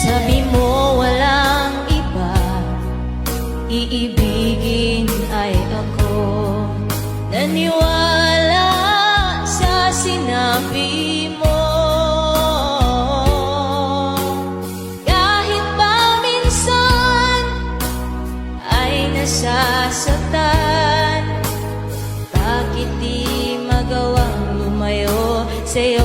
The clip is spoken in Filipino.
Sabi mo walang iba, iibigin ay ako. Naniwala sa sinabi mo, kahit pa minsan ay nasasaktan. Bakit di magawang lumayo sa'yo?